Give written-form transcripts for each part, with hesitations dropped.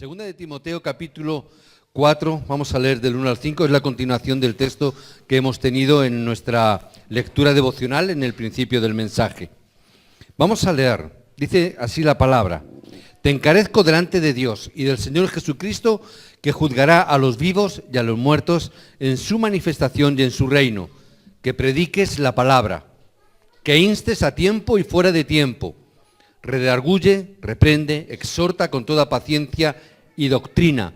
Segunda de Timoteo, capítulo 4, vamos a leer del 1 al 5, es la continuación del texto que hemos tenido en nuestra lectura devocional en el principio del mensaje. Vamos a leer, dice así la palabra: Te encarezco delante de Dios y del Señor Jesucristo, que juzgará a los vivos y a los muertos en su manifestación y en su reino, que prediques la palabra, que instes a tiempo y fuera de tiempo, redarguye, reprende, exhorta con toda paciencia y doctrina,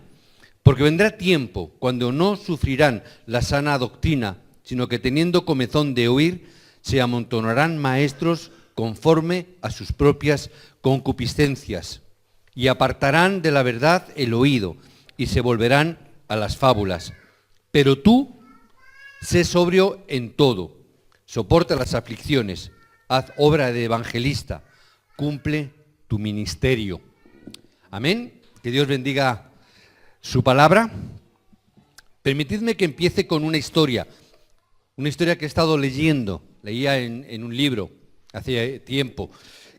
porque vendrá tiempo cuando no sufrirán la sana doctrina, sino que teniendo comezón de oír, se amontonarán maestros conforme a sus propias concupiscencias, y apartarán de la verdad el oído, y se volverán a las fábulas. Pero tú, sé sobrio en todo, soporta las aflicciones, haz obra de evangelista, cumple tu ministerio. Amén. Que Dios bendiga su palabra. Permitidme que empiece con una historia que he estado leyendo. Leía en un libro hace tiempo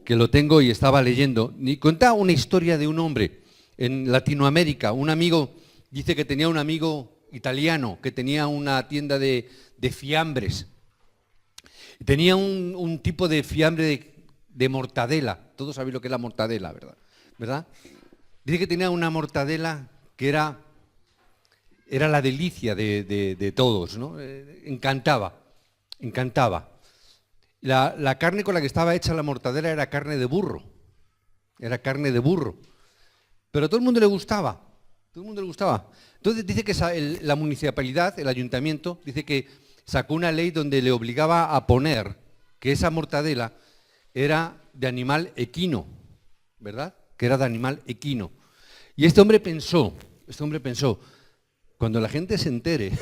que lo tengo y estaba leyendo. Y cuenta una historia de un hombre en Latinoamérica. Un amigo dice que tenía un amigo italiano que tenía una tienda de fiambres. Tenía un tipo de fiambre de mortadela. Todos sabéis lo que es la mortadela, ¿verdad? Dice que tenía una mortadela que era la delicia de todos, ¿no? Encantaba. La carne con la que estaba hecha la mortadela era carne de burro. Pero a todo el mundo le gustaba. Entonces dice que la municipalidad, el ayuntamiento, dice que sacó una ley donde le obligaba a poner que esa mortadela era de animal equino, ¿verdad? Que era de animal equino. Y este hombre pensó, cuando la gente se entere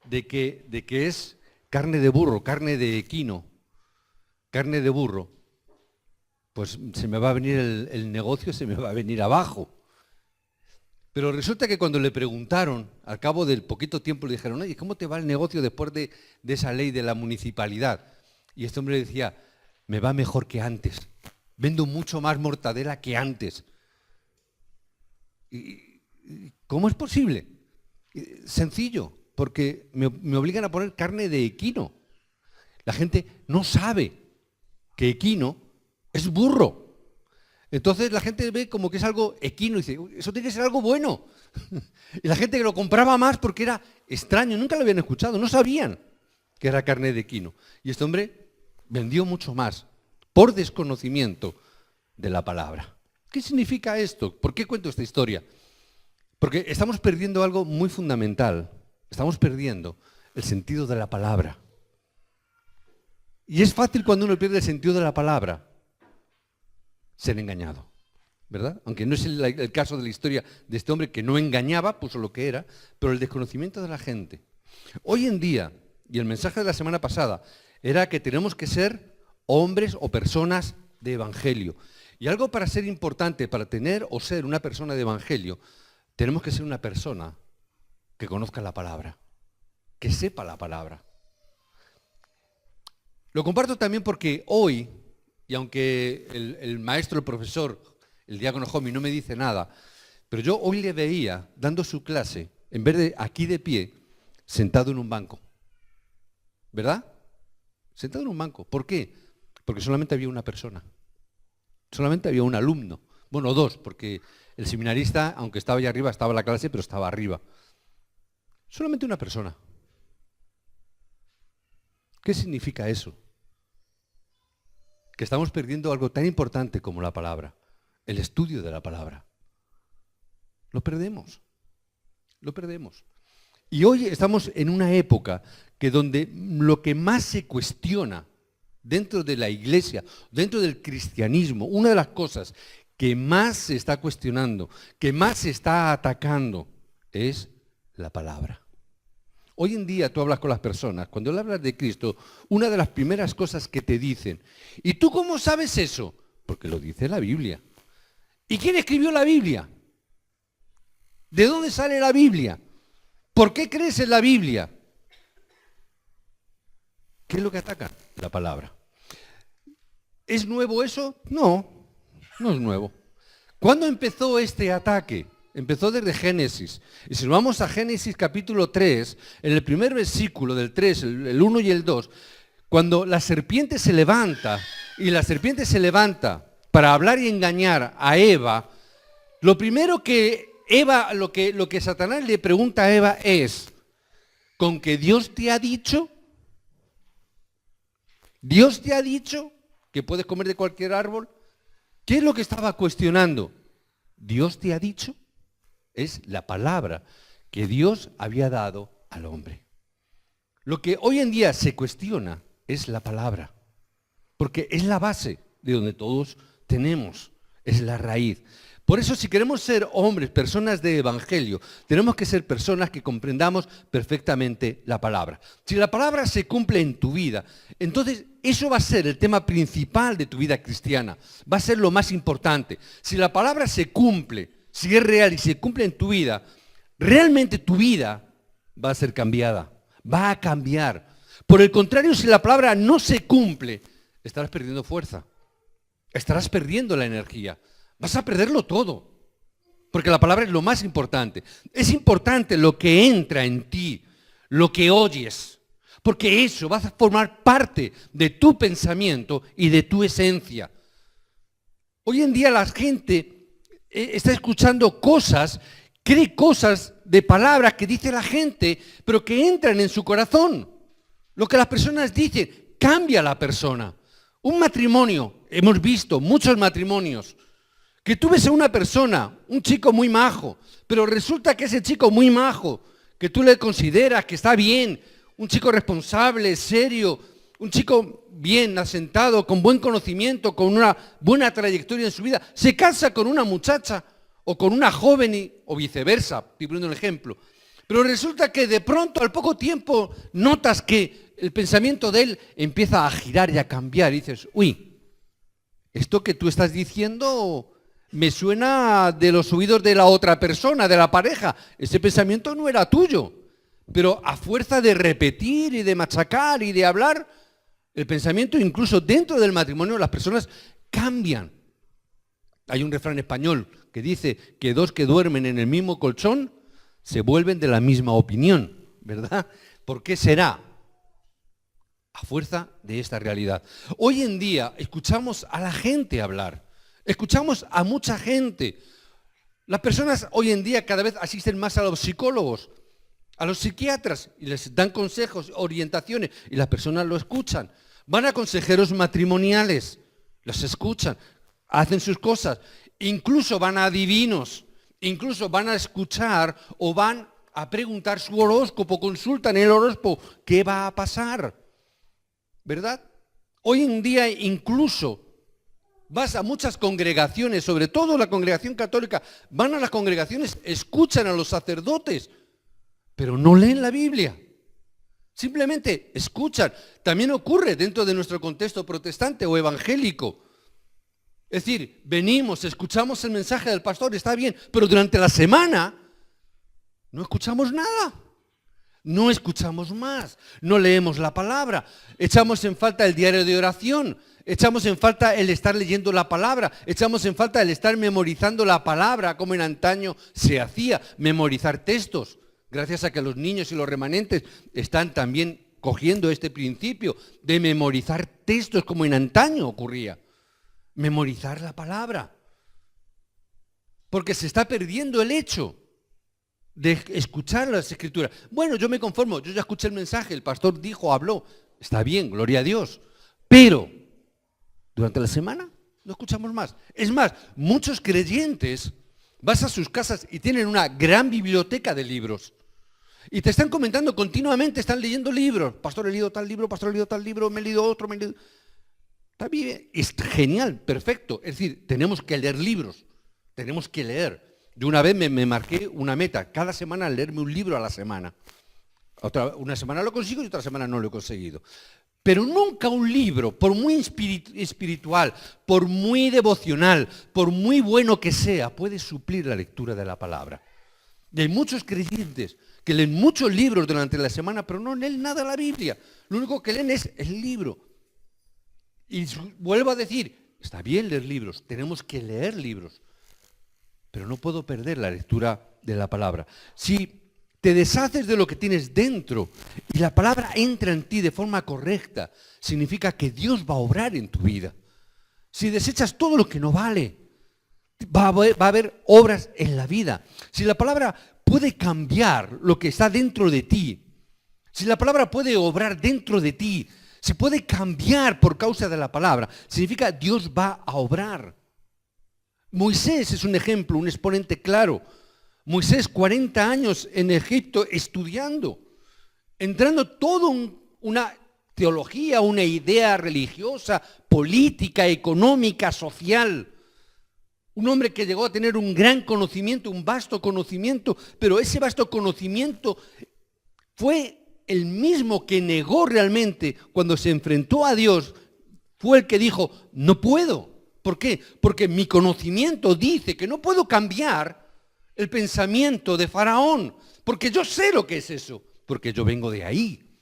de que es carne de burro, carne de equino, carne de burro, pues se me va a venir el negocio, se me va a venir abajo. Pero resulta que cuando le preguntaron, al cabo del poquito tiempo, le dijeron: oye, ¿cómo te va el negocio después de esa ley de la municipalidad? Y este hombre decía: me va mejor que antes, vendo mucho más mortadela que antes. ¿Y cómo es posible? Sencillo, porque me obligan a poner carne de equino. La gente no sabe que equino es burro. Entonces la gente ve como que es algo equino y dice: eso tiene que ser algo bueno. Y la gente que lo compraba más porque era extraño, nunca lo habían escuchado, no sabían que era carne de equino. Y este hombre vendió mucho más por desconocimiento de la palabra. ¿Qué significa esto? ¿Por qué cuento esta historia? Porque estamos perdiendo algo muy fundamental. Estamos perdiendo el sentido de la palabra. Y es fácil cuando uno pierde el sentido de la palabra ser engañado, ¿verdad? Aunque no es el caso de la historia de este hombre que no engañaba, puso lo que era, pero el desconocimiento de la gente. Hoy en día, y el mensaje de la semana pasada, era que tenemos que ser hombres o personas de evangelio. Y algo para ser importante, para tener o ser una persona de evangelio, tenemos que ser una persona que conozca la palabra, que sepa la palabra. Lo comparto también porque hoy, y aunque el maestro, el profesor, el diácono Jomi no me dice nada, pero yo hoy le veía dando su clase, en vez de aquí de pie, sentado en un banco. ¿Verdad? Sentado en un banco. ¿Por qué? Porque solamente había una persona. Solamente había un alumno. Bueno, dos, porque el seminarista, aunque estaba allá arriba, estaba en la clase, pero estaba arriba. Solamente una persona. ¿Qué significa eso? Que estamos perdiendo algo tan importante como la palabra, el estudio de la palabra. Lo perdemos. Y hoy estamos en una época que donde lo que más se cuestiona dentro de la iglesia, dentro del cristianismo, una de las cosas que más se está cuestionando, que más se está atacando, es la palabra. Hoy en día tú hablas con las personas, cuando le hablas de Cristo, una de las primeras cosas que te dicen: ¿y tú cómo sabes eso? Porque lo dice la Biblia. ¿Y quién escribió la Biblia? ¿De dónde sale la Biblia? ¿Por qué crees en la Biblia? ¿Qué es lo que ataca? La palabra. ¿Es nuevo eso? No, no es nuevo. ¿Cuándo empezó este ataque? Empezó desde Génesis. Y si nos vamos a Génesis capítulo 3, en el primer versículo del 3, el 1 y el 2, cuando la serpiente se levanta, y la serpiente se levanta para hablar y engañar a Eva, lo primero que Eva, lo que Satanás le pregunta a Eva es, ¿con que Dios te ha dicho? ¿Dios te ha dicho que puedes comer de cualquier árbol? ¿Qué es lo que estaba cuestionando? ¿Dios te ha dicho? Es la palabra que Dios había dado al hombre. Lo que hoy en día se cuestiona es la palabra, porque es la base de donde todos tenemos, es la raíz. Por eso, si queremos ser hombres, personas de evangelio, tenemos que ser personas que comprendamos perfectamente la palabra. Si la palabra se cumple en tu vida, entonces eso va a ser el tema principal de tu vida cristiana, va a ser lo más importante. Si la palabra se cumple, si es real y se cumple en tu vida, realmente tu vida va a ser cambiada, va a cambiar. Por el contrario, si la palabra no se cumple, estarás perdiendo fuerza, estarás perdiendo la energía, vas a perderlo todo, porque la palabra es lo más importante. Es importante lo que entra en ti, lo que oyes, porque eso va a formar parte de tu pensamiento y de tu esencia. Hoy en día la gente está escuchando cosas, cree cosas de palabras que dice la gente, pero que entran en su corazón. Lo que las personas dicen cambia a la persona. Un matrimonio, hemos visto muchos matrimonios, que tú ves a una persona, un chico muy majo, pero resulta que ese chico muy majo, que tú le consideras que está bien, un chico responsable, serio, un chico bien asentado, con buen conocimiento, con una buena trayectoria en su vida, se casa con una muchacha o con una joven o viceversa, estoy poniendo un ejemplo. Pero resulta que de pronto, al poco tiempo, notas que el pensamiento de él empieza a girar y a cambiar. Y dices, uy, esto que tú estás diciendo me suena de los oídos de la otra persona, de la pareja. Ese pensamiento no era tuyo. Pero a fuerza de repetir y de machacar y de hablar, el pensamiento incluso dentro del matrimonio las personas cambian. Hay un refrán español que dice que dos que duermen en el mismo colchón se vuelven de la misma opinión, ¿verdad? ¿Por qué será? A fuerza de esta realidad. Hoy en día escuchamos a la gente hablar, escuchamos a mucha gente. Las personas hoy en día cada vez asisten más a los psicólogos, a los psiquiatras, y les dan consejos, orientaciones, y las personas lo escuchan. Van a consejeros matrimoniales, los escuchan, hacen sus cosas, incluso van a adivinos, incluso van a escuchar o van a preguntar su horóscopo, consultan el horóscopo, ¿qué va a pasar? ¿Verdad? Hoy en día incluso vas a muchas congregaciones, sobre todo la congregación católica, van a las congregaciones, escuchan a los sacerdotes, pero no leen la Biblia. Simplemente escuchan. También ocurre dentro de nuestro contexto protestante o evangélico. Es decir, venimos, escuchamos el mensaje del pastor, está bien, pero durante la semana no escuchamos nada. No escuchamos más, no leemos la palabra, echamos en falta el diario de oración, echamos en falta el estar leyendo la palabra, echamos en falta el estar memorizando la palabra, como en antaño se hacía, memorizar textos. Gracias a que los niños y los remanentes están también cogiendo este principio de memorizar textos como en antaño ocurría. Memorizar la palabra. Porque se está perdiendo el hecho de escuchar las escrituras. Bueno, yo me conformo, yo ya escuché el mensaje, el pastor dijo, habló, está bien, gloria a Dios, pero durante la semana no escuchamos más. Es más, muchos creyentes vas a sus casas y tienen una gran biblioteca de libros y te están comentando continuamente, están leyendo libros, pastor he leído tal libro, pastor he leído tal libro, me he leído otro, me he leído... Está bien, es genial, perfecto, es decir, tenemos que leer libros, tenemos que leer. Yo una vez me marqué una meta, cada semana leerme un libro a la semana. Una semana lo consigo y otra semana no lo he conseguido. Pero nunca un libro, por muy espiritual, por muy devocional, por muy bueno que sea, puede suplir la lectura de la palabra. Y hay muchos creyentes que leen muchos libros durante la semana, pero no leen nada de la Biblia. Lo único que leen es el libro. Y vuelvo a decir, está bien leer libros, tenemos que leer libros. pero no puedo perder la lectura de la palabra. Si te deshaces de lo que tienes dentro y la palabra entra en ti de forma correcta, significa que Dios va a obrar en tu vida. Si desechas todo lo que no vale, va a haber obras en la vida. Si la palabra puede cambiar lo que está dentro de ti, si la palabra puede obrar dentro de ti, si puede cambiar por causa de la palabra, significa Dios va a obrar. Moisés es un ejemplo, un exponente claro. Moisés 40 años en Egipto estudiando, entrando toda una teología, una idea religiosa, política, económica, social. Un hombre que llegó a tener un gran conocimiento, un vasto conocimiento, pero ese vasto conocimiento fue el mismo que negó realmente cuando se enfrentó a Dios. Fue el que dijo, no puedo. ¿Por qué? Porque mi conocimiento dice que no puedo cambiar el pensamiento de Faraón, porque yo sé lo que es eso, porque yo vengo de ahí.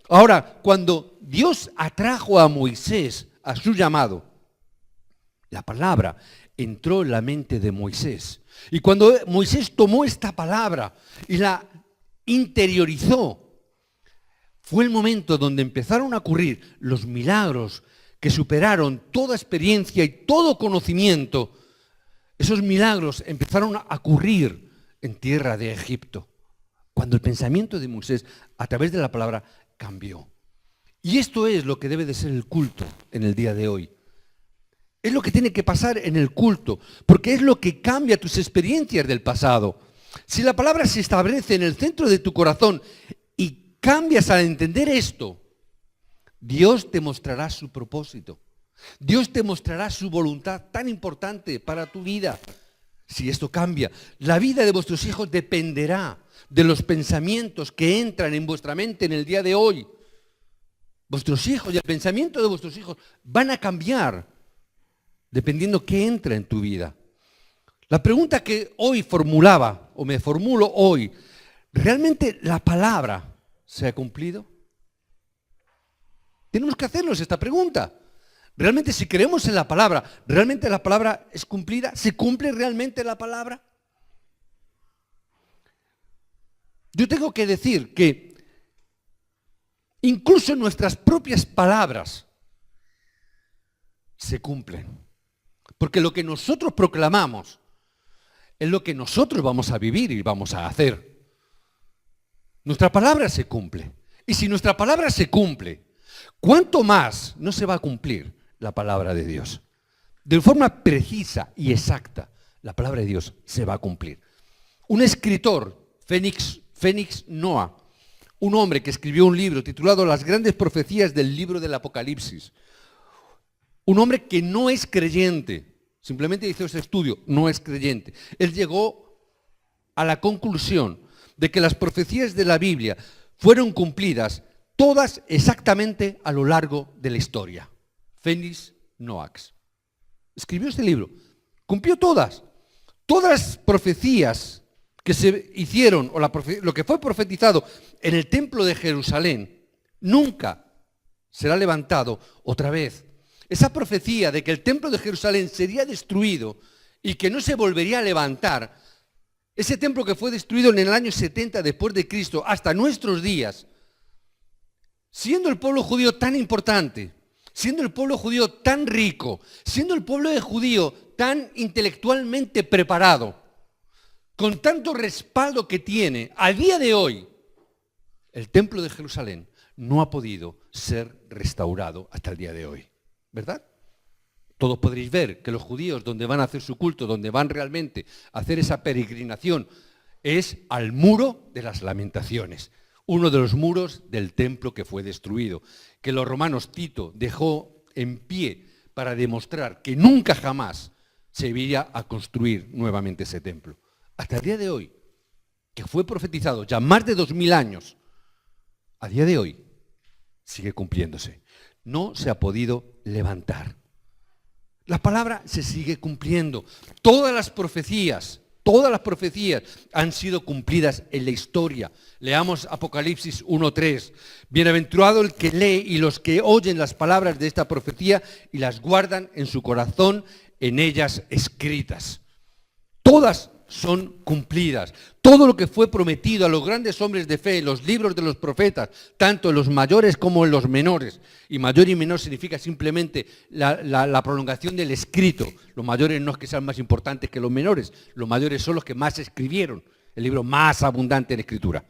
Ahora, cuando Dios atrajo a Moisés a su llamado, la palabra entró en la mente de Moisés. Y cuando Moisés tomó esta palabra y la interiorizó, fue el momento donde empezaron a ocurrir los milagros que superaron toda experiencia y todo conocimiento. Esos milagros empezaron a ocurrir en tierra de Egipto, cuando el pensamiento de Moisés, a través de la palabra, cambió. Y esto es lo que debe de ser el culto en el día de hoy. Es lo que tiene que pasar en el culto, porque es lo que cambia tus experiencias del pasado. Si la palabra se establece en el centro de tu corazón y cambias al entender esto, Dios te mostrará su propósito. Dios te mostrará su voluntad tan importante para tu vida. Si esto cambia, la vida de vuestros hijos dependerá de los pensamientos que entran en vuestra mente en el día de hoy. Vuestros hijos y el pensamiento de vuestros hijos van a cambiar dependiendo qué entra en tu vida. La pregunta que hoy formulaba, o me formulo hoy, ¿realmente la palabra se ha cumplido? Tenemos que hacernos esta pregunta. ¿Realmente si creemos en la palabra, realmente la palabra es cumplida? ¿Se cumple realmente la palabra? Yo tengo que decir que incluso nuestras propias palabras se cumplen. Porque lo que nosotros proclamamos es lo que nosotros vamos a vivir y vamos a hacer. Nuestra palabra se cumple. Y si nuestra palabra se cumple, ¿cuánto más no se va a cumplir la palabra de Dios? De forma precisa y exacta, la palabra de Dios se va a cumplir. Un escritor, Félix Noah, un hombre que escribió un libro titulado Las grandes profecías del libro del Apocalipsis. Un hombre que no es creyente, simplemente hizo ese estudio, no es creyente. Él llegó a la conclusión de que las profecías de la Biblia fueron cumplidas todas exactamente a lo largo de la historia. Félix Noah escribió este libro, cumplió todas. Todas las profecías que se hicieron, o lo que fue profetizado en el templo de Jerusalén, nunca será levantado otra vez. Esa profecía de que el templo de Jerusalén sería destruido y que no se volvería a levantar, ese templo que fue destruido en el año 70 después de Cristo hasta nuestros días, siendo el pueblo judío tan importante, siendo el pueblo judío tan rico, siendo el pueblo judío tan intelectualmente preparado, con tanto respaldo que tiene, a día de hoy, el templo de Jerusalén no ha podido ser restaurado hasta el día de hoy. ¿Verdad? Todos podréis ver que los judíos donde van a hacer su culto, donde van realmente a hacer esa peregrinación, es al muro de las lamentaciones, uno de los muros del templo que fue destruido, que los romanos Tito dejó en pie para demostrar que nunca jamás se iría a construir nuevamente ese templo. Hasta el día de hoy, que fue profetizado ya más de 2000 años, a día de hoy sigue cumpliéndose. No se ha podido levantar. La palabra se sigue cumpliendo. Todas las profecías han sido cumplidas en la historia. Leamos Apocalipsis 1:3. Bienaventurado el que lee y los que oyen las palabras de esta profecía y las guardan en su corazón, en ellas escritas. Todas todas son cumplidas. Todo lo que fue prometido a los grandes hombres de fe, los libros de los profetas, tanto en los mayores como en los menores, y mayor y menor significa simplemente la prolongación del escrito. Los mayores no es que sean más importantes que los menores, los mayores son los que más escribieron, el libro más abundante en escritura.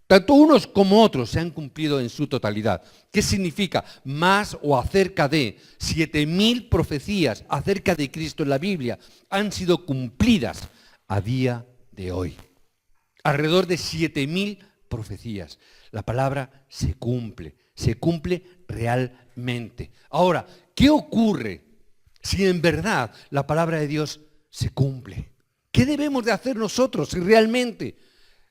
Tanto unos como otros se han cumplido en su totalidad. ¿Qué significa? Más o acerca de 7.000 profecías acerca de Cristo en la Biblia han sido cumplidas a día de hoy. Alrededor de 7.000 profecías. La palabra se cumple realmente. Ahora, ¿qué ocurre si en verdad la palabra de Dios se cumple? ¿Qué debemos de hacer nosotros si realmente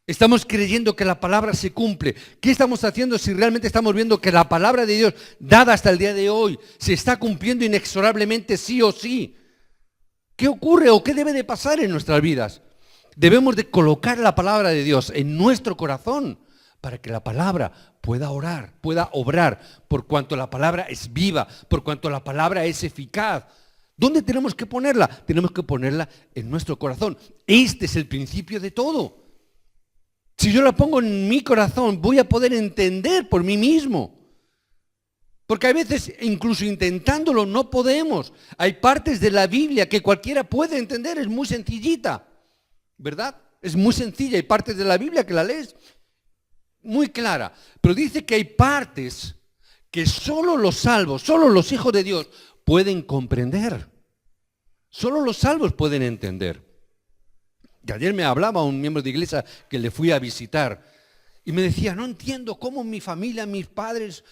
estamos creyendo que la palabra se cumple? ¿Qué estamos haciendo si realmente estamos viendo que la palabra de Dios, dada hasta el día de hoy, se está cumpliendo inexorablemente sí o sí? ¿Qué ocurre o qué debe de pasar en nuestras vidas? Debemos de colocar la palabra de Dios en nuestro corazón para que la palabra pueda obrar, por cuanto la palabra es viva, por cuanto la palabra es eficaz. ¿Dónde tenemos que ponerla? Tenemos que ponerla en nuestro corazón. Este es el principio de todo. Si yo la pongo en mi corazón, voy a poder entender por mí mismo. Porque a veces, incluso intentándolo, no podemos. Hay partes de la Biblia que cualquiera puede entender, es muy sencillita, ¿verdad? Es muy sencilla. Hay partes de la Biblia que la lees muy clara. Pero dice que hay partes que solo los salvos, solo los hijos de Dios pueden comprender. Solo los salvos pueden entender. Y ayer me hablaba un miembro de iglesia que le fui a visitar y me decía, no entiendo cómo mi familia, mis padres,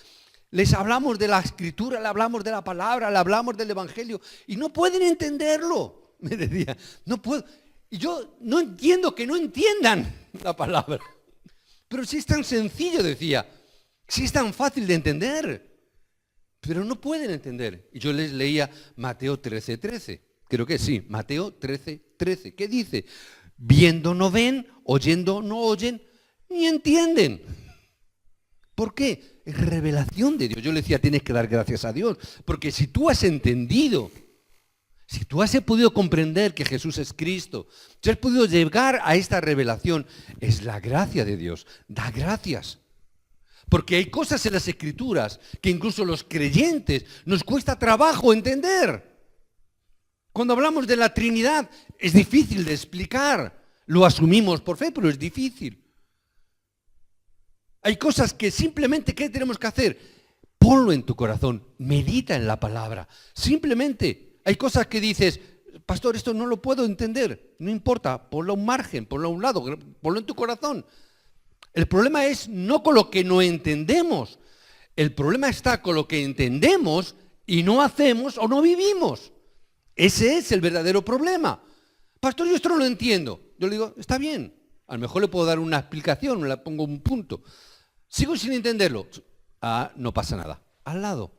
les hablamos de la escritura, le hablamos de la palabra, le hablamos del evangelio y no pueden entenderlo. Me decía, no puedo. Y yo no entiendo que no entiendan la palabra. Pero si es tan sencillo, decía, si es tan fácil de entender, pero no pueden entender. Y yo les leía Mateo 13:13. Creo que sí, Mateo 13:13. ¿Qué dice? Viendo no ven, oyendo no oyen, ni entienden. ¿Por qué? Es revelación de Dios. Yo le decía, tienes que dar gracias a Dios. Porque si tú has entendido, si tú has podido comprender que Jesús es Cristo, si has podido llegar a esta revelación, es la gracia de Dios. Da gracias. Porque hay cosas en las Escrituras que incluso los creyentes nos cuesta trabajo entender. Cuando hablamos de la Trinidad, es difícil de explicar. Lo asumimos por fe, pero es difícil. Hay cosas que simplemente, ¿qué tenemos que hacer? Ponlo en tu corazón, medita en la palabra. Simplemente, hay cosas que dices, pastor, esto no lo puedo entender. No importa, ponlo a un margen, ponlo a un lado, ponlo en tu corazón. El problema es no con lo que no entendemos. El problema está con lo que entendemos y no hacemos o no vivimos. Ese es el verdadero problema. Pastor, yo esto no lo entiendo. Yo le digo, está bien. A lo mejor le puedo dar una explicación, le pongo un punto. Sigo sin entenderlo. Ah, no pasa nada. Al lado.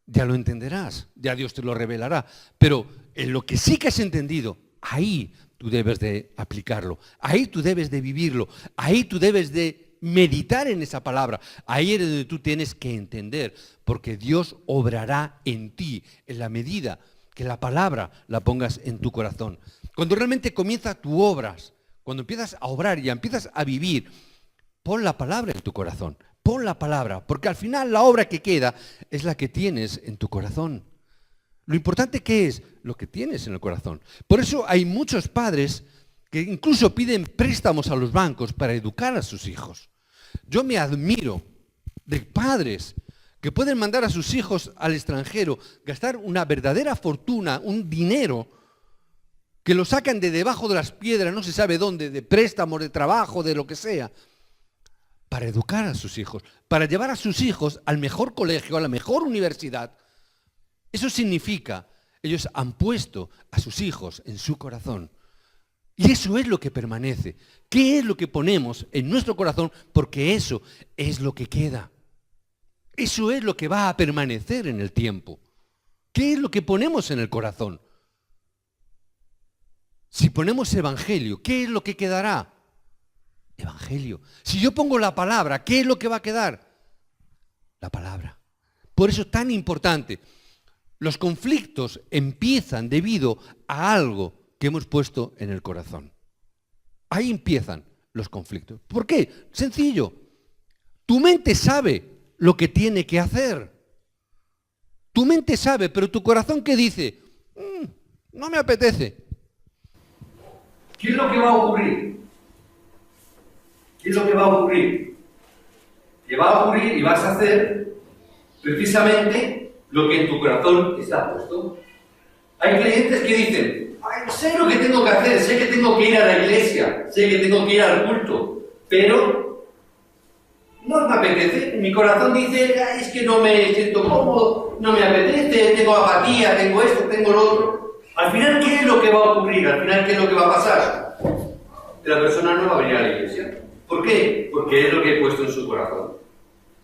Ya lo entenderás. Ya Dios te lo revelará. Pero en lo que sí que has entendido, ahí tú debes de aplicarlo. Ahí tú debes de vivirlo. Ahí tú debes de meditar en esa palabra. Ahí es donde tú tienes que entender. Porque Dios obrará en ti en la medida que la palabra la pongas en tu corazón. Cuando realmente comienza tu obras, cuando empiezas a obrar y empiezas a vivir, pon la palabra en tu corazón. Pon la palabra, porque al final la obra que queda es la que tienes en tu corazón. Lo importante que es lo que tienes en el corazón. Por eso hay muchos padres que incluso piden préstamos a los bancos para educar a sus hijos. Yo me admiro de padres que pueden mandar a sus hijos al extranjero, gastar una verdadera fortuna, un dinero, que lo sacan de debajo de las piedras, no se sabe dónde, de préstamos, de trabajo, de lo que sea, para educar a sus hijos, para llevar a sus hijos al mejor colegio, a la mejor universidad. Eso significa, ellos han puesto a sus hijos en su corazón. Y eso es lo que permanece. ¿Qué es lo que ponemos en nuestro corazón? Porque eso es lo que queda. Eso es lo que va a permanecer en el tiempo. ¿Qué es lo que ponemos en el corazón? Si ponemos evangelio, ¿qué es lo que quedará? Evangelio. Si yo pongo la palabra, ¿qué es lo que va a quedar? La palabra. Por eso es tan importante. Los conflictos empiezan debido a algo que hemos puesto en el corazón. Ahí empiezan los conflictos. ¿Por qué? Sencillo. Tu mente sabe lo que tiene que hacer. Tu mente sabe, pero tu corazón, ¿qué dice? No me apetece. ¿Qué es lo que va a ocurrir? ¿Qué es lo que va a ocurrir? Que va a ocurrir y vas a hacer precisamente lo que en tu corazón está puesto. Hay creyentes que dicen, ay, sé lo que tengo que hacer, sé que tengo que ir a la iglesia, sé que tengo que ir al culto, pero no me apetece. Mi corazón dice, ay, es que no me siento cómodo, no me apetece, tengo apatía, tengo esto, tengo lo otro. Al final, ¿qué es lo que va a ocurrir? Al final, ¿qué es lo que va a pasar? Que la persona no va a venir a la iglesia. ¿Por qué? Porque es lo que he puesto en su corazón.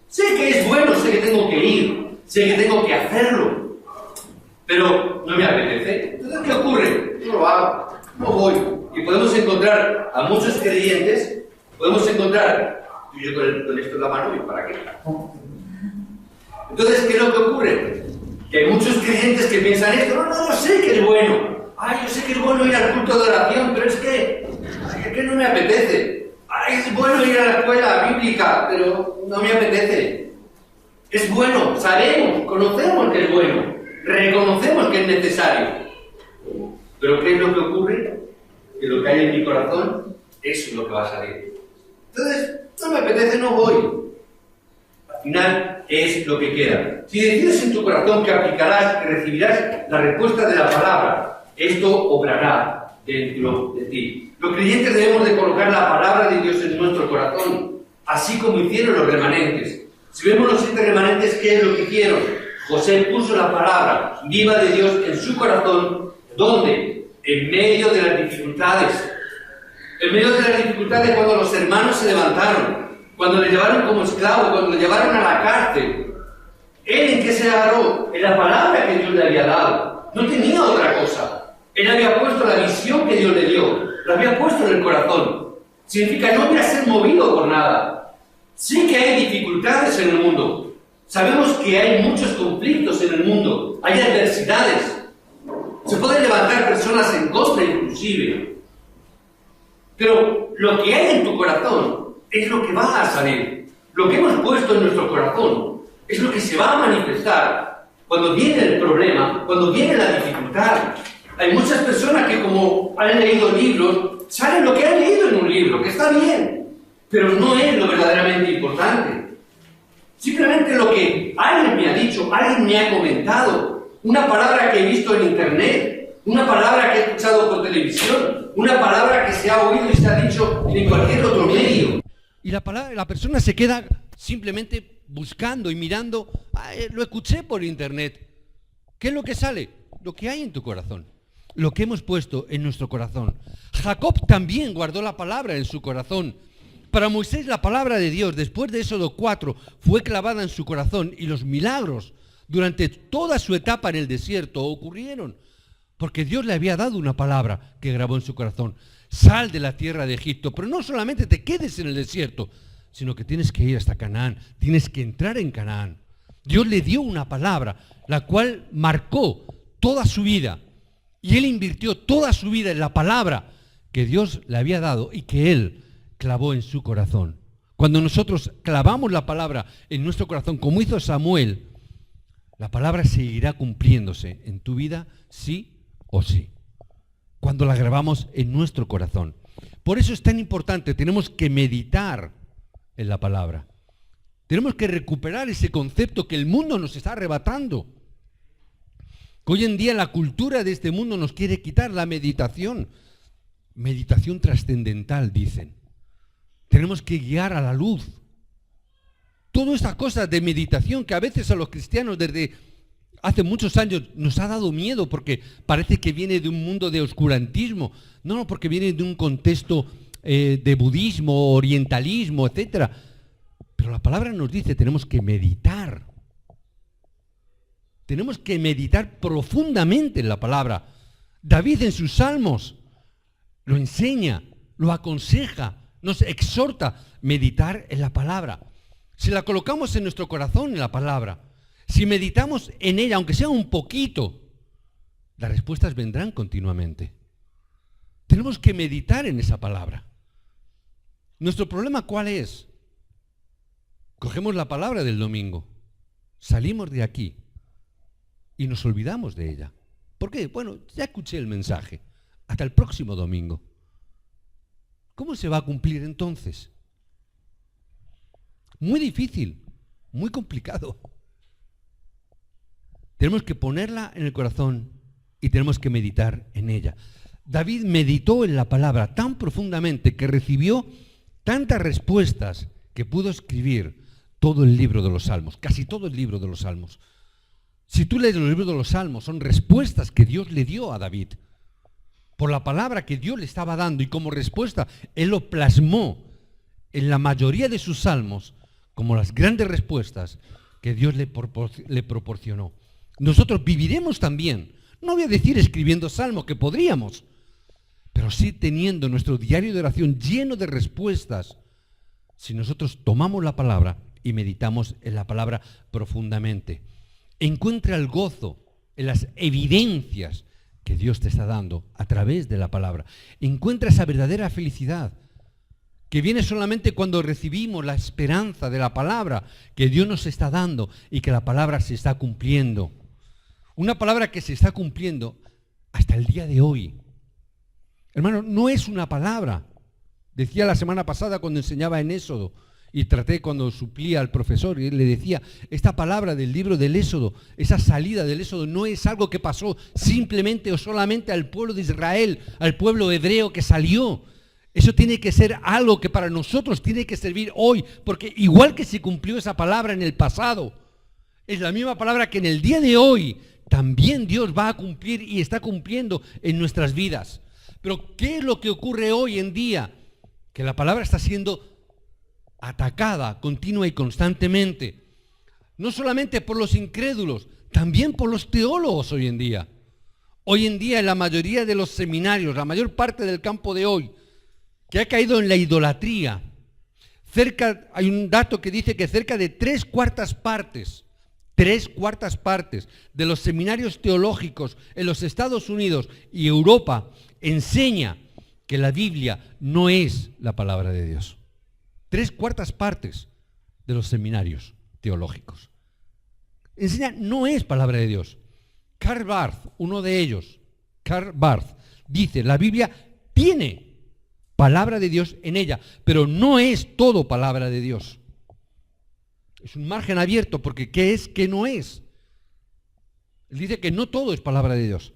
Sé que es bueno, sé que tengo que ir, sé que tengo que hacerlo, pero no me apetece. Entonces, ¿qué ocurre? No lo hago, no voy. Y podemos encontrar a muchos creyentes, podemos encontrar, y yo con esto en la mano, ¿y para qué? Entonces, ¿qué es lo que ocurre? Que hay muchos creyentes que piensan esto, no, yo sé que es bueno. Ay, yo sé que es bueno ir al culto de oración, pero es que no me apetece. Ay, es bueno ir a la escuela bíblica, pero no me apetece. Es bueno, sabemos, conocemos que es bueno, reconocemos que es necesario. Pero ¿qué es lo que ocurre? Que lo que hay en mi corazón, eso es lo que va a salir. Entonces, no me apetece, no voy. Al final es lo que queda. Si decides en tu corazón que aplicarás, que recibirás la respuesta de la palabra, esto obrará dentro de ti. Los creyentes debemos de colocar la palabra de Dios en nuestro corazón, así como hicieron los remanentes. Si vemos los 7 remanentes, ¿qué es lo que hicieron? José puso la palabra viva de Dios en su corazón, ¿dónde? En medio de las dificultades. En medio de las dificultades cuando los hermanos se levantaron, cuando le llevaron como esclavo, cuando le llevaron a la cárcel. ¿Él en qué se agarró? En la palabra que Dios le había dado. No tenía otra cosa. Él había puesto la visión que Dios le dio. Lo había puesto en el corazón. Significa no voy a ser movido por nada. Sí que hay dificultades en el mundo. Sabemos que hay muchos conflictos en el mundo. Hay adversidades. Se pueden levantar personas en contra inclusive. Pero lo que hay en tu corazón es lo que va a salir. Lo que hemos puesto en nuestro corazón es lo que se va a manifestar cuando viene el problema, cuando viene la dificultad. Hay muchas personas que, como han leído libros, saben lo que han leído en un libro, que está bien, pero no es lo verdaderamente importante. Simplemente lo que alguien me ha dicho, alguien me ha comentado, una palabra que he visto en internet, una palabra que he escuchado por televisión, una palabra que se ha oído y se ha dicho en cualquier otro medio. Y la persona se queda simplemente buscando y mirando, lo escuché por internet. ¿Qué es lo que sale? Lo que hay en tu corazón. Lo que hemos puesto en nuestro corazón. Jacob también guardó la palabra en su corazón. Para Moisés la palabra de Dios, después de Éxodo 4, fue clavada en su corazón y los milagros durante toda su etapa en el desierto ocurrieron. Porque Dios le había dado una palabra que grabó en su corazón. Sal de la tierra de Egipto, pero no solamente te quedes en el desierto, sino que tienes que ir hasta Canaán, tienes que entrar en Canaán. Dios le dio una palabra, la cual marcó toda su vida. Y él invirtió toda su vida en la palabra que Dios le había dado y que él clavó en su corazón. Cuando nosotros clavamos la palabra en nuestro corazón, como hizo Samuel, la palabra seguirá cumpliéndose en tu vida, sí o sí. Cuando la grabamos en nuestro corazón. Por eso es tan importante, tenemos que meditar en la palabra. Tenemos que recuperar ese concepto que el mundo nos está arrebatando. Que hoy en día la cultura de este mundo nos quiere quitar la meditación. Meditación trascendental, dicen. Tenemos que guiar a la luz. Todas estas cosas de meditación que a veces a los cristianos desde hace muchos años nos ha dado miedo porque parece que viene de un mundo de oscurantismo. No, porque viene de un contexto de budismo, orientalismo, etc. Pero la palabra nos dice, tenemos que meditar. Tenemos que meditar profundamente en la palabra. David en sus salmos lo enseña, lo aconseja, nos exhorta a meditar en la palabra. Si la colocamos en nuestro corazón, en la palabra, si meditamos en ella, aunque sea un poquito, las respuestas vendrán continuamente. tenemos que meditar en esa palabra. ¿Nuestro problema cuál es? Cogemos la palabra del domingo, salimos de aquí y nos olvidamos de ella. ¿Por qué? Bueno, ya escuché el mensaje. Hasta el próximo domingo. ¿Cómo se va a cumplir entonces? Muy difícil, muy complicado. Tenemos que ponerla en el corazón y tenemos que meditar en ella. David meditó en la palabra tan profundamente que recibió tantas respuestas que pudo escribir todo el libro de los Salmos, casi todo el libro de los Salmos. Si tú lees los libros de los Salmos, son respuestas que Dios le dio a David por la palabra que Dios le estaba dando, y como respuesta él lo plasmó en la mayoría de sus salmos como las grandes respuestas que Dios le proporcionó. Nosotros viviremos también, no voy a decir escribiendo salmos, que podríamos, pero sí teniendo nuestro diario de oración lleno de respuestas, si nosotros tomamos la palabra y meditamos en la palabra profundamente. Encuentra el gozo en las evidencias que Dios te está dando a través de la palabra. Encuentra esa verdadera felicidad que viene solamente cuando recibimos la esperanza de la palabra que Dios nos está dando y que la palabra se está cumpliendo. Una palabra que se está cumpliendo hasta el día de hoy. Hermano, no es una palabra. Decía la semana pasada cuando enseñaba en Éxodo, y traté cuando suplía al profesor, y le decía, esta palabra del libro del Éxodo, esa salida del Éxodo, no es algo que pasó simplemente o solamente al pueblo de Israel, al pueblo hebreo que salió. Eso tiene que ser algo que para nosotros tiene que servir hoy, porque igual que se cumplió esa palabra en el pasado, es la misma palabra que en el día de hoy también Dios va a cumplir y está cumpliendo en nuestras vidas. Pero ¿qué es lo que ocurre hoy en día? Que la palabra está siendo atacada continua y constantemente, no solamente por los incrédulos, también por los teólogos hoy en día. Hoy en día en la mayoría de los seminarios, la mayor parte del campo de hoy, que ha caído en la idolatría, hay un dato que dice que cerca de 3/4 partes de los seminarios teológicos en los Estados Unidos y Europa enseña que la Biblia no es la palabra de Dios. 3/4 partes de los seminarios teológicos enseñan no es palabra de Dios. Karl Barth, uno de ellos, Karl Barth, dice, la Biblia tiene palabra de Dios en ella, pero no es todo palabra de Dios. Es un margen abierto, porque ¿qué es? ¿Qué no es? Él dice que no todo es palabra de Dios.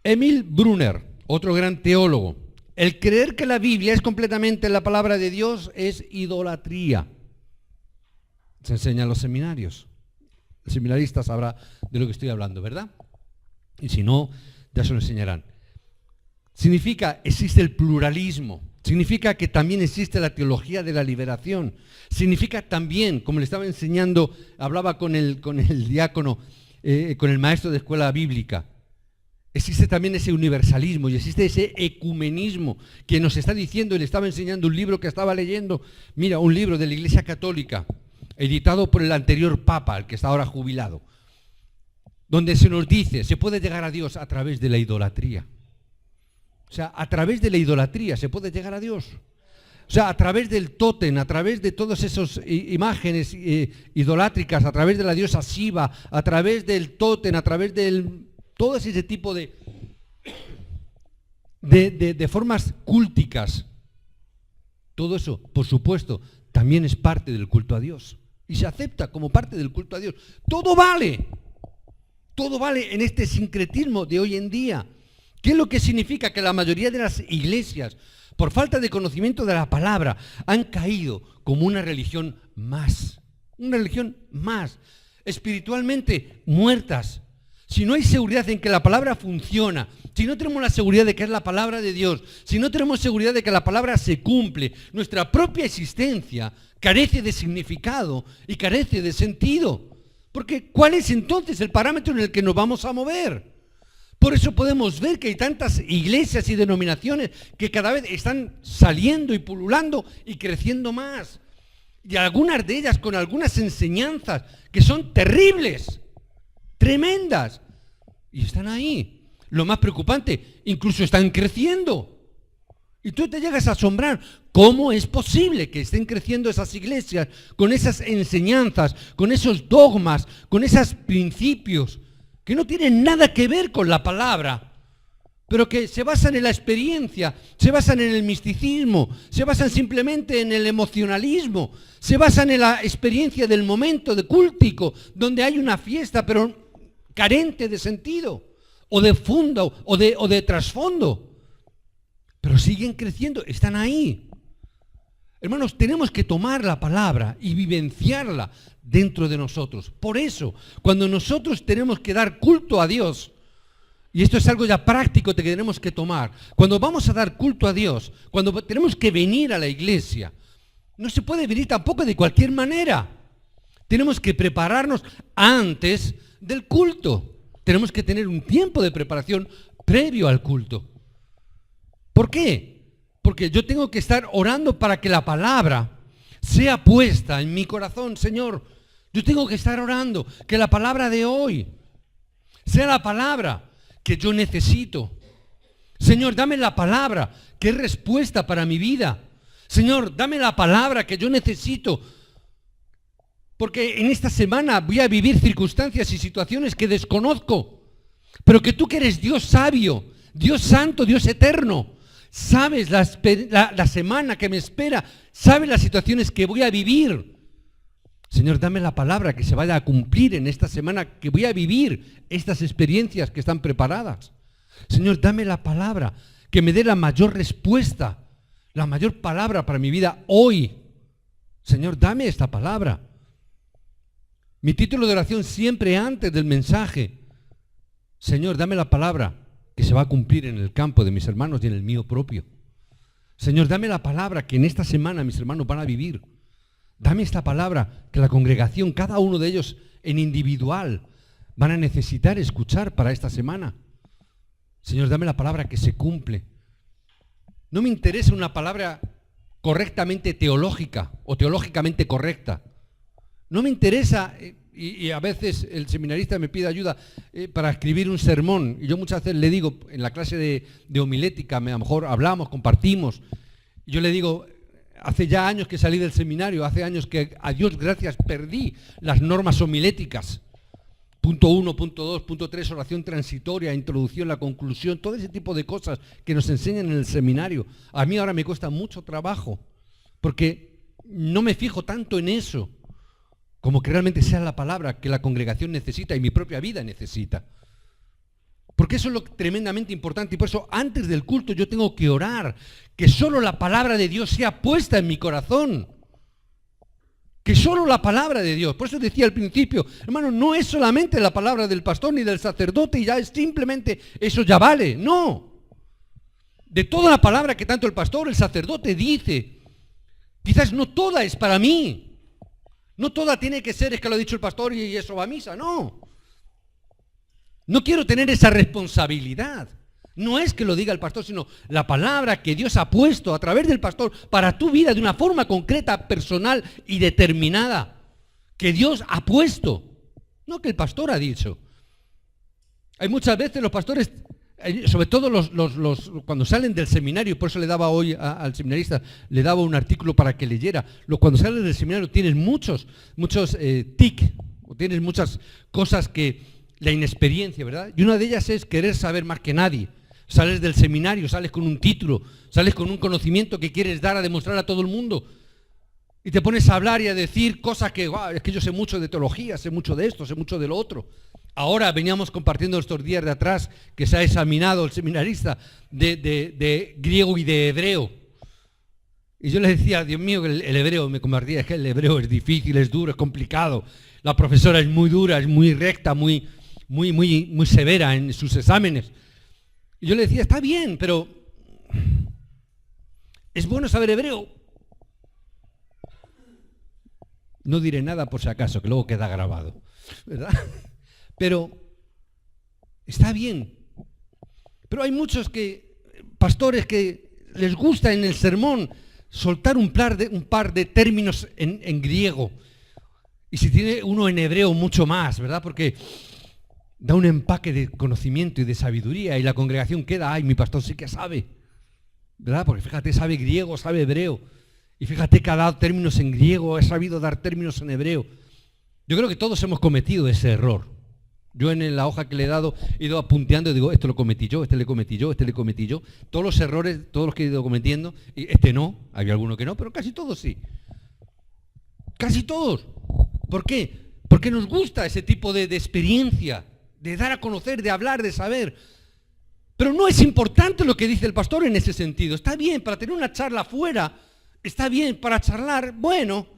Emil Brunner, otro gran teólogo, el creer que la Biblia es completamente la palabra de Dios es idolatría. Se enseña en los seminarios. El seminarista sabrá de lo que estoy hablando, ¿verdad? Y si no, ya se lo enseñarán. Significa, existe el pluralismo. Significa que también existe la teología de la liberación. Significa también, como le estaba enseñando, hablaba con el diácono, con el maestro de escuela bíblica, existe también ese universalismo y existe ese ecumenismo que nos está diciendo, y le estaba enseñando un libro que estaba leyendo, mira, un libro de la Iglesia Católica, editado por el anterior Papa, el que está ahora jubilado, donde se nos dice, se puede llegar a Dios a través de la idolatría. O sea, a través de la idolatría se puede llegar a Dios. O sea, a través del tótem, a través de todas esas imágenes idolátricas, a través de la diosa Shiva, a través del tótem, a través del todo ese tipo de formas cúlticas. Todo eso, por supuesto, también es parte del culto a Dios. Y se acepta como parte del culto a Dios. Todo vale. Todo vale en este sincretismo de hoy en día. ¿Qué es lo que significa? Que la mayoría de las iglesias, por falta de conocimiento de la palabra, han caído como una religión más. Una religión más. Espiritualmente muertas. Si no hay seguridad en que la palabra funciona, si no tenemos la seguridad de que es la palabra de Dios, si no tenemos seguridad de que la palabra se cumple, nuestra propia existencia carece de significado y carece de sentido. Porque ¿cuál es entonces el parámetro en el que nos vamos a mover? Por eso podemos ver que hay tantas iglesias y denominaciones que cada vez están saliendo y pululando y creciendo más. Y algunas de ellas con algunas enseñanzas que son terribles, tremendas, y están ahí. lo más preocupante, incluso están creciendo. Y tú te llegas a asombrar, ¿cómo es posible que estén creciendo esas iglesias con esas enseñanzas, con esos dogmas, con esos principios que no tienen nada que ver con la palabra, pero que se basan en la experiencia, se basan en el misticismo, se basan simplemente en el emocionalismo, se basan en la experiencia del momento de cúltico, donde hay una fiesta pero carente de sentido, o de fondo, o de trasfondo? Pero siguen creciendo, están ahí. Hermanos, tenemos que tomar la palabra y vivenciarla dentro de nosotros. Por eso, cuando nosotros tenemos que dar culto a Dios, y esto es algo ya práctico que tenemos que tomar, cuando vamos a dar culto a Dios, cuando tenemos que venir a la iglesia, no se puede venir tampoco de cualquier manera. Tenemos que prepararnos antes del culto. Tenemos que tener un tiempo de preparación previo al culto. ¿Por qué? Porque yo tengo que estar orando para que la palabra sea puesta en mi corazón, Señor. Yo tengo que estar orando que la palabra de hoy sea la palabra que yo necesito. Señor, dame la palabra que es respuesta para mi vida. Señor, dame la palabra que yo necesito. Porque en esta semana voy a vivir circunstancias y situaciones que desconozco. Pero que tú que eres Dios sabio, Dios santo, Dios eterno, sabes la semana que me espera, sabes las situaciones que voy a vivir. Señor, dame la palabra que se vaya a cumplir en esta semana, que voy a vivir estas experiencias que están preparadas. Señor, dame la palabra que me dé la mayor respuesta, la mayor palabra para mi vida hoy. Señor, dame esta palabra. Mi título de oración siempre antes del mensaje: Señor, dame la palabra que se va a cumplir en el campo de mis hermanos y en el mío propio. Señor, dame la palabra que en esta semana mis hermanos van a vivir. Dame esta palabra que la congregación, cada uno de ellos en individual, van a necesitar escuchar para esta semana. Señor, dame la palabra que se cumple. No me interesa una palabra correctamente teológica o teológicamente correcta. No me interesa, y a veces el seminarista me pide ayuda para escribir un sermón, y yo muchas veces le digo, en la clase de homilética, a lo mejor hablamos, compartimos, y yo le digo, hace ya años que salí del seminario, hace años que a Dios gracias perdí las normas homiléticas. Punto 1, punto 2, punto 3, oración transitoria, introducción, la conclusión, todo ese tipo de cosas que nos enseñan en el seminario. A mí ahora me cuesta mucho trabajo, porque no me fijo tanto en eso, como que realmente sea la palabra que la congregación necesita y mi propia vida necesita. Porque eso es lo tremendamente importante, y por eso antes del culto yo tengo que orar, que solo la palabra de Dios sea puesta en mi corazón. Que solo la palabra de Dios. Por eso decía al principio, hermano, no es solamente la palabra del pastor ni del sacerdote y ya es simplemente eso ya vale. No. De toda la palabra que tanto el pastor, el sacerdote dice, quizás no toda es para mí. No toda tiene que ser, es que lo ha dicho el pastor y eso va a misa. No. No quiero tener esa responsabilidad. No es que lo diga el pastor, sino la palabra que Dios ha puesto a través del pastor para tu vida de una forma concreta, personal y determinada. Que Dios ha puesto, no que el pastor ha dicho. Hay muchas veces los pastores, sobre todo cuando salen del seminario, por eso le daba hoy al seminarista, le daba un artículo para que leyera. Cuando sales del seminario tienes muchos tic, o tienes muchas cosas que la inexperiencia, ¿verdad? Y una de ellas es querer saber más que nadie. Sales del seminario, sales con un título, sales con un conocimiento que quieres dar a demostrar a todo el mundo. Y te pones a hablar y a decir cosas que, wow, es que yo sé mucho de teología, sé mucho de esto, sé mucho de lo otro. Ahora veníamos compartiendo estos días de atrás que se ha examinado el seminarista de griego y de hebreo. Y yo le decía, Dios mío, que el hebreo me compartía, es que el hebreo es difícil, es duro, es complicado. La profesora es muy dura, es muy recta, muy severa en sus exámenes. Y yo le decía, está bien, pero ¿es bueno saber hebreo? No diré nada por si acaso, que luego queda grabado, ¿verdad? Pero está bien. Pero hay muchos pastores que les gusta en el sermón soltar un par de términos en griego. Y si tiene uno en hebreo, mucho más, ¿verdad? Porque da un empaque de conocimiento y de sabiduría y la congregación queda, ay, mi pastor sí que sabe, ¿verdad? Porque fíjate, sabe griego, sabe hebreo, y fíjate que ha dado términos en griego, ha sabido dar términos en hebreo. Yo creo que todos hemos cometido ese error. Yo en la hoja que le he dado he ido apunteando y digo, esto lo cometí yo, este le cometí yo, este le cometí yo. Todos los errores, todos los que he ido cometiendo, y este no, había alguno que no, pero casi todos sí. Casi todos. ¿Por qué? Porque nos gusta ese tipo de experiencia, de dar a conocer, de hablar, de saber. Pero no es importante lo que dice el pastor en ese sentido. Está bien para tener una charla afuera, está bien para charlar, bueno.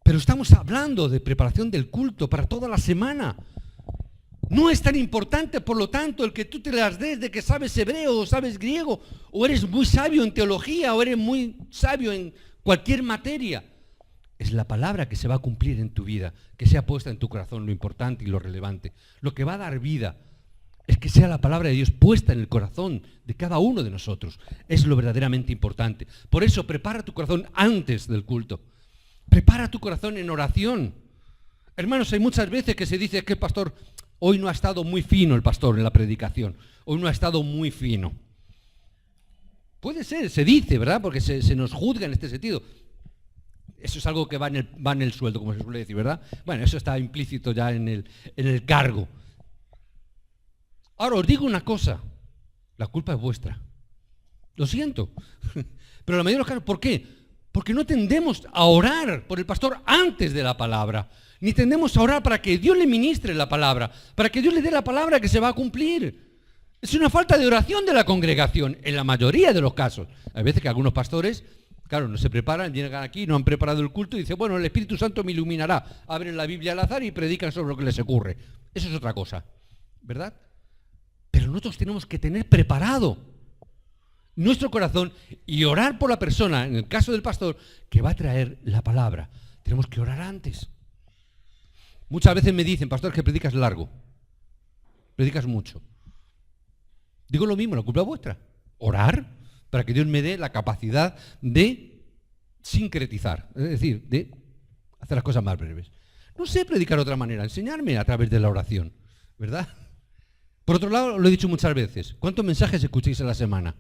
Pero estamos hablando de preparación del culto para toda la semana. No es tan importante, por lo tanto, el que tú te las des de que sabes hebreo o sabes griego, o eres muy sabio en teología, o eres muy sabio en cualquier materia. Es la palabra que se va a cumplir en tu vida, que sea puesta en tu corazón, lo importante y lo relevante. Lo que va a dar vida es que sea la palabra de Dios puesta en el corazón de cada uno de nosotros. Es lo verdaderamente importante. Por eso, prepara tu corazón antes del culto. Prepara tu corazón en oración. Hermanos, hay muchas veces que se dice que el pastor, hoy no ha estado muy fino el pastor en la predicación. Hoy no ha estado muy fino. Puede ser, se dice, ¿verdad? Porque se nos juzga en este sentido. Eso es algo que va en el sueldo, como se suele decir, ¿verdad? Bueno, eso está implícito ya en el cargo. Ahora os digo una cosa, la culpa es vuestra. Lo siento. Pero la mayoría de los casos, ¿por qué? Porque no tendemos a orar por el pastor antes de la palabra, ni tendemos a orar para que Dios le ministre la palabra, para que Dios le dé la palabra que se va a cumplir. Es una falta de oración de la congregación, en la mayoría de los casos. Hay veces que algunos pastores, claro, no se preparan, llegan aquí, no han preparado el culto y dicen, bueno, el Espíritu Santo me iluminará. Abren la Biblia al azar y predican sobre lo que les ocurre. Eso es otra cosa, ¿verdad? Pero nosotros tenemos que tener preparado nuestro corazón y orar por la persona, en el caso del pastor, que va a traer la palabra. Tenemos que orar antes. Muchas veces me dicen, pastor, que predicas largo, predicas mucho. Digo lo mismo, la culpa es vuestra. Orar para que Dios me dé la capacidad de sincretizar, es decir, de hacer las cosas más breves. No sé predicar de otra manera, enseñarme a través de la oración, ¿verdad? Por otro lado, lo he dicho muchas veces, ¿cuántos mensajes escucháis a la semana?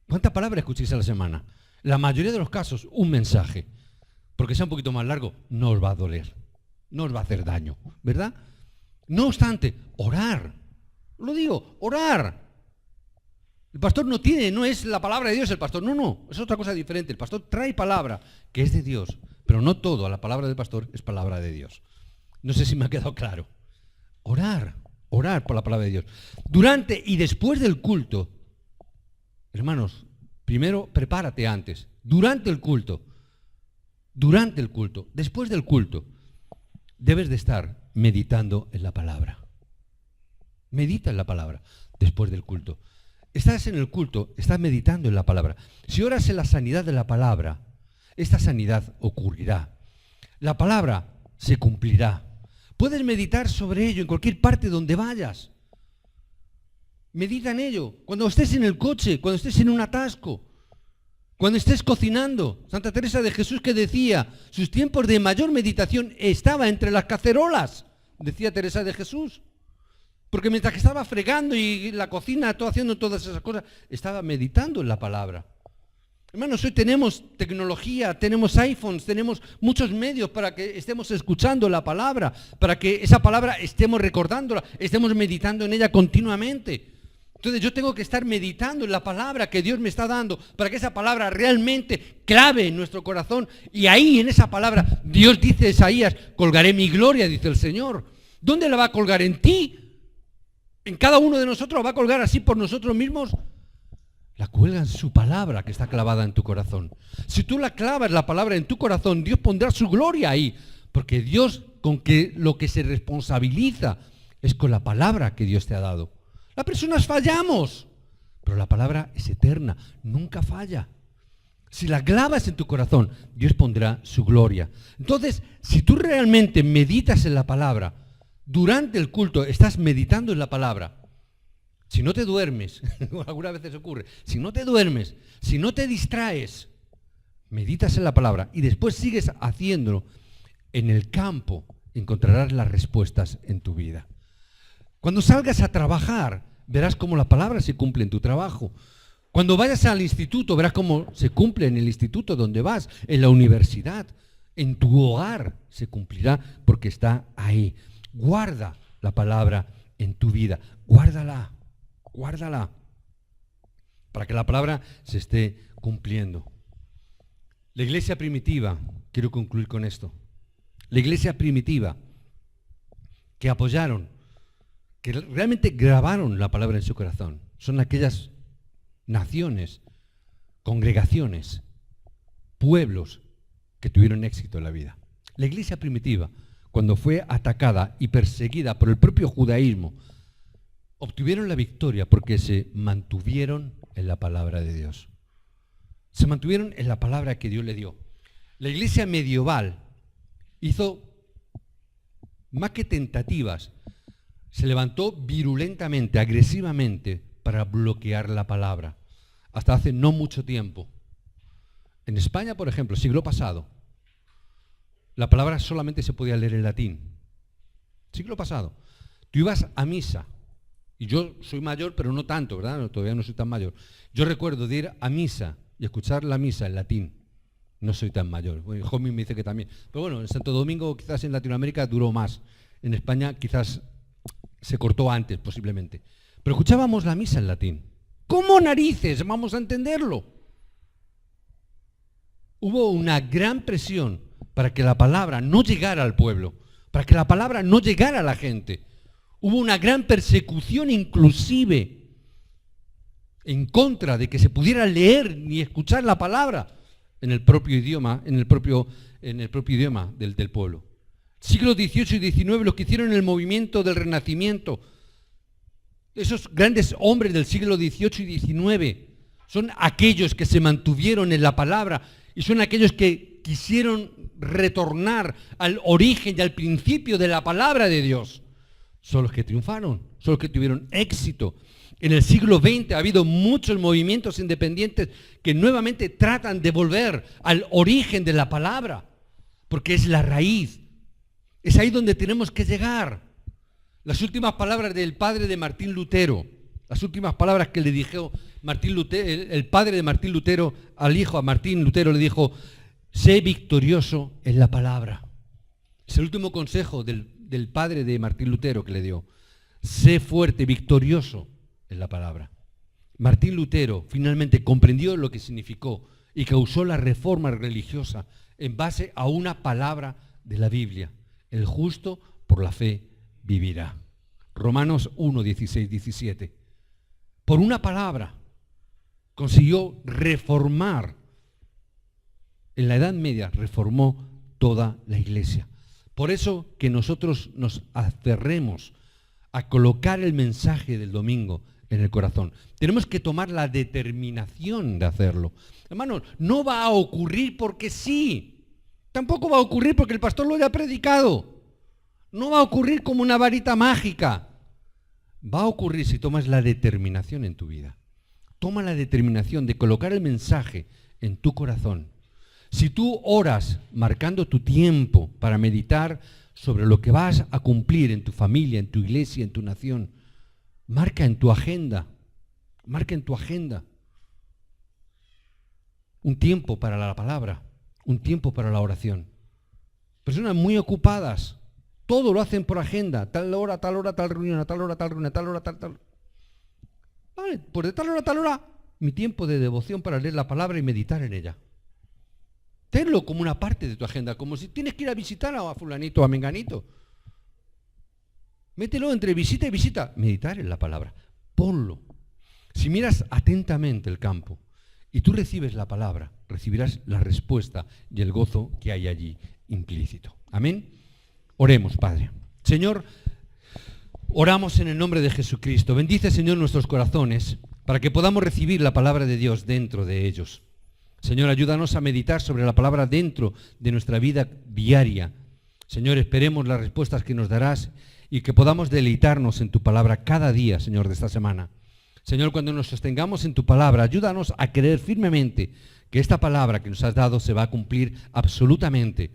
¿Cuántas palabras escucháis a la semana? La mayoría de los casos, un mensaje. Porque sea un poquito más largo, no os va a doler, no os va a hacer daño, ¿verdad? No obstante, orar. Lo digo, orar. El pastor no es la palabra de Dios el pastor, no, es otra cosa diferente. El pastor trae palabra que es de Dios, pero no todo a la palabra del pastor es palabra de Dios. No sé si me ha quedado claro. Orar por la palabra de Dios. Durante y después del culto, hermanos, primero prepárate antes, durante el culto, después del culto, debes de estar meditando en la palabra. Medita en la palabra después del culto. Estás en el culto, estás meditando en la palabra. Si oras en la sanidad de la palabra, esta sanidad ocurrirá. La palabra se cumplirá. Puedes meditar sobre ello en cualquier parte donde vayas. Medita en ello. Cuando estés en el coche, cuando estés en un atasco, cuando estés cocinando. Santa Teresa de Jesús que decía, sus tiempos de mayor meditación estaba entre las cacerolas, decía Teresa de Jesús. Porque mientras que estaba fregando y la cocina, haciendo todas esas cosas, estaba meditando en la palabra. Hermanos, hoy tenemos tecnología, tenemos iPhones, tenemos muchos medios para que estemos escuchando la palabra, para que esa palabra estemos recordándola, estemos meditando en ella continuamente. Entonces yo tengo que estar meditando en la palabra que Dios me está dando, para que esa palabra realmente clave en nuestro corazón. Y ahí, en esa palabra, Dios dice a Isaías, colgaré mi gloria, dice el Señor. ¿Dónde la va a colgar? ¿En ti? ¿En cada uno de nosotros la va a colgar así por nosotros mismos? La cuelga en su palabra que está clavada en tu corazón. Si tú la clavas la palabra en tu corazón, Dios pondrá su gloria ahí. Porque Dios lo que se responsabiliza es con la palabra que Dios te ha dado. Las personas fallamos, pero la palabra es eterna, nunca falla. Si la clavas en tu corazón, Dios pondrá su gloria. Entonces, si tú realmente meditas en la palabra, durante el culto estás meditando en la palabra, si no te duermes, algunas veces ocurre, si no te duermes, si no te distraes, meditas en la palabra y después sigues haciéndolo en el campo, encontrarás las respuestas en tu vida. Cuando salgas a trabajar, verás cómo la palabra se cumple en tu trabajo. Cuando vayas al instituto, verás cómo se cumple en el instituto donde vas, en la universidad, en tu hogar se cumplirá porque está ahí. Guarda la palabra en tu vida, guárdala, guárdala, para que la palabra se esté cumpliendo. La iglesia primitiva, quiero concluir con esto, la iglesia primitiva que apoyaron, que realmente grabaron la palabra en su corazón, son aquellas naciones, congregaciones, pueblos que tuvieron éxito en la vida. La iglesia primitiva, cuando fue atacada y perseguida por el propio judaísmo, obtuvieron la victoria porque se mantuvieron en la palabra de Dios. Se mantuvieron en la palabra que Dios le dio. La iglesia medieval hizo más que tentativas, se levantó virulentamente, agresivamente, para bloquear la palabra. Hasta hace no mucho tiempo. En España, por ejemplo, siglo pasado, la palabra solamente se podía leer en latín. Siglo pasado. Tú ibas a misa, y yo soy mayor, pero no tanto, ¿verdad? No, todavía no soy tan mayor. Yo recuerdo de ir a misa y escuchar la misa en latín. No soy tan mayor. Bueno, Jomi me dice que también. Pero bueno, en Santo Domingo, quizás en Latinoamérica duró más. En España quizás se cortó antes, posiblemente. Pero escuchábamos la misa en latín. ¿Cómo narices vamos a entenderlo? Hubo una gran presión para que la palabra no llegara al pueblo, para que la palabra no llegara a la gente. Hubo una gran persecución inclusive en contra de que se pudiera leer ni escuchar la palabra en el propio idioma, en el propio idioma del pueblo. Siglos XVIII y XIX, los que hicieron el movimiento del Renacimiento, esos grandes hombres del siglo XVIII y XIX, son aquellos que se mantuvieron en la palabra y son aquellos que quisieron retornar al origen y al principio de la palabra de Dios. Son los que triunfaron, son los que tuvieron éxito. En el siglo XX ha habido muchos movimientos independientes que nuevamente tratan de volver al origen de la palabra, porque es la raíz. Es ahí donde tenemos que llegar. Las últimas palabras del padre de Martín Lutero, las últimas palabras que le dijo Martín Lutero, el padre de Martín Lutero al hijo, a Martín Lutero le dijo: sé victorioso en la palabra. Es el último consejo del padre de Martín Lutero que le dio. Sé fuerte, victorioso en la palabra. Martín Lutero finalmente comprendió lo que significó y causó la reforma religiosa en base a una palabra de la Biblia. El justo por la fe vivirá. Romanos 1, 16, 17. Por una palabra consiguió reformar. En la Edad Media reformó toda la iglesia. Por eso que nosotros nos aferremos a colocar el mensaje del domingo en el corazón. Tenemos que tomar la determinación de hacerlo. Hermanos, no va a ocurrir porque sí. Tampoco va a ocurrir porque el pastor lo haya predicado. No va a ocurrir como una varita mágica. Va a ocurrir si tomas la determinación en tu vida. Toma la determinación de colocar el mensaje en tu corazón. Si tú oras marcando tu tiempo para meditar sobre lo que vas a cumplir en tu familia, en tu iglesia, en tu nación, marca en tu agenda un tiempo para la palabra, un tiempo para la oración. Personas muy ocupadas, todo lo hacen por agenda, tal hora, tal reunión, a tal hora, tal reunión, a tal hora, tal. Vale, pues de tal hora a tal hora, mi tiempo de devoción para leer la palabra y meditar en ella. Tenlo como una parte de tu agenda, como si tienes que ir a visitar a fulanito o a menganito. Mételo entre visita y visita, meditar en la palabra. Ponlo. Si miras atentamente el campo y tú recibes la palabra, recibirás la respuesta y el gozo que hay allí implícito. Amén. Oremos, Padre. Señor, oramos en el nombre de Jesucristo. Bendice, Señor, nuestros corazones para que podamos recibir la palabra de Dios dentro de ellos. Señor, ayúdanos a meditar sobre la palabra dentro de nuestra vida diaria. Señor, esperemos las respuestas que nos darás y que podamos deleitarnos en tu palabra cada día, Señor, de esta semana. Señor, cuando nos sostengamos en tu palabra, ayúdanos a creer firmemente que esta palabra que nos has dado se va a cumplir absolutamente.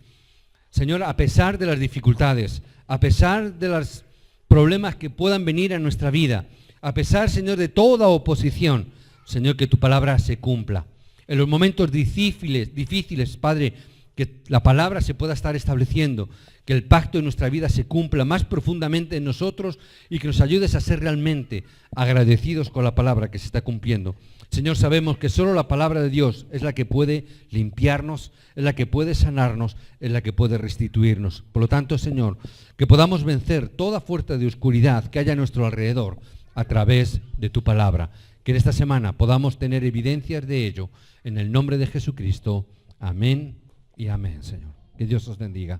Señor, a pesar de las dificultades, a pesar de los problemas que puedan venir a nuestra vida, a pesar, Señor, de toda oposición, Señor, que tu palabra se cumpla. En los momentos difíciles, Padre, que la palabra se pueda estar estableciendo, que el pacto de nuestra vida se cumpla más profundamente en nosotros y que nos ayudes a ser realmente agradecidos con la palabra que se está cumpliendo. Señor, sabemos que solo la palabra de Dios es la que puede limpiarnos, es la que puede sanarnos, es la que puede restituirnos. Por lo tanto, Señor, que podamos vencer toda fuerza de oscuridad que haya a nuestro alrededor a través de tu palabra. Que en esta semana podamos tener evidencias de ello. En el nombre de Jesucristo. Amén y amén, Señor. Que Dios os bendiga.